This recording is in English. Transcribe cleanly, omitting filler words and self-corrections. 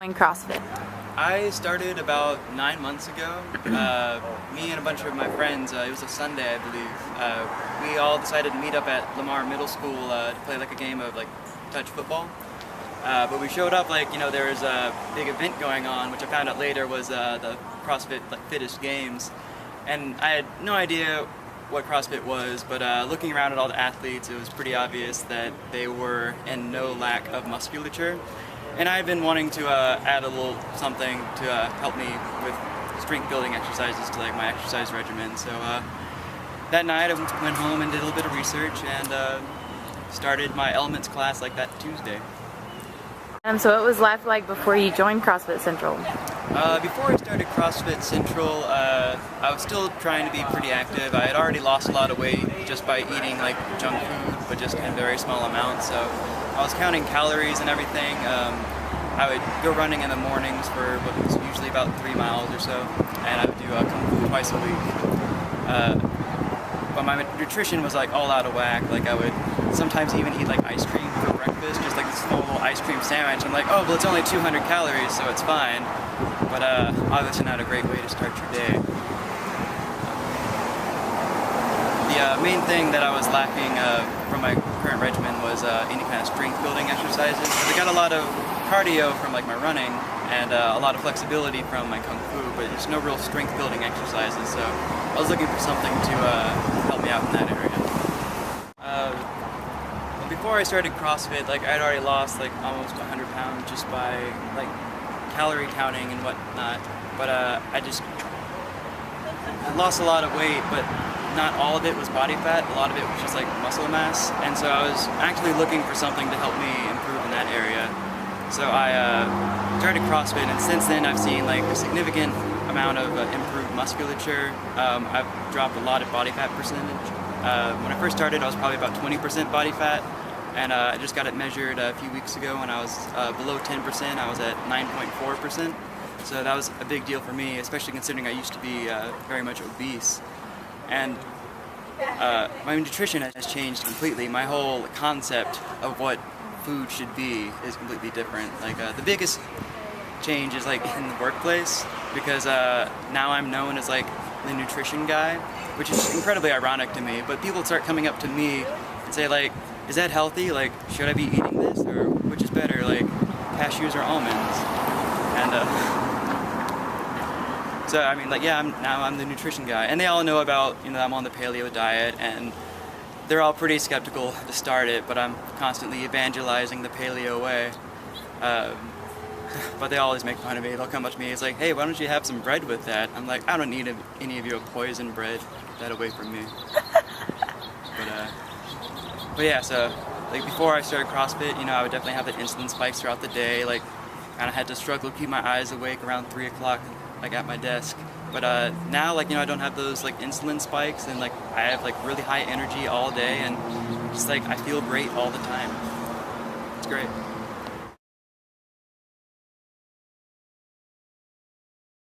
Doing CrossFit? I started about 9 months ago. Me and a bunch of my friends, it was a Sunday I believe, we all decided to meet up at Lamar Middle School to play like a game of like touch football. But we showed up there was a big event going on, which I found out later was the CrossFit Fittest Games. And I had no idea what CrossFit was, but looking around at all the athletes, it was pretty obvious that they were in no lack of musculature. And I had been wanting to add a little something to help me with strength building exercises to like my exercise regimen. So that night I went home and did a little bit of research and started my elements class like that Tuesday. So what was life like before you joined CrossFit Central? Before I started CrossFit Central, I was still trying to be pretty active. I had already lost a lot of weight just by eating like junk food, but just in very small amounts. So I was counting calories and everything. I would go running in the mornings for what was usually about 3 miles or so, and I would do Kung Fu twice a week. But my nutrition was like all out of whack. Like I would sometimes even eat like ice cream for breakfast, just like this small little ice cream sandwich. I'm like, oh, well, it's only 200 calories, so it's fine. But obviously not a great way to start your day. The main thing that I was lacking from my current regimen was any kind of strength building exercises. I got a lot of cardio from like my running and a lot of flexibility from my Kung Fu, but there's no real strength building exercises, so I was looking for something to help me out in that area. Before I started CrossFit, like I'd already lost like almost 100 pounds just by like calorie counting and whatnot, but I lost a lot of weight, but not all of it was body fat. A lot of it was just like muscle mass, and so I was actually looking for something to help me improve in that area. So I started CrossFit, and since then I've seen like a significant amount of improved musculature. I've dropped a lot of body fat percentage. When I first started, I was probably about 20% body fat, and I just got it measured a few weeks ago when I was below 10%. I was at 9.4%. So that was a big deal for me, especially considering I used to be very much obese. And my nutrition has changed completely. My whole concept of what food should be is completely different. Like the biggest change is like in the workplace, because now I'm known as like the nutrition guy, which is incredibly ironic to me. But people start coming up to me and say like, is that healthy? Like, should I be eating this? Or which is better, like cashews or almonds? And so I mean, like, yeah, I'm the nutrition guy, and they all know about, I'm on the paleo diet, and they're all pretty skeptical to start it, but I'm constantly evangelizing the paleo way. But they always make fun of me. They'll come up to me, it's like, hey, why don't you have some bread with that? I'm like, I don't need any of your poison bread. Get that away from me. But yeah, so like before I started CrossFit, I would definitely have the insulin spikes throughout the day. Like, kind of had to struggle to keep my eyes awake around 3 o'clock. Like at my desk, but now I don't have those like insulin spikes, and like I have like really high energy all day, and just like I feel great all the time. It's great.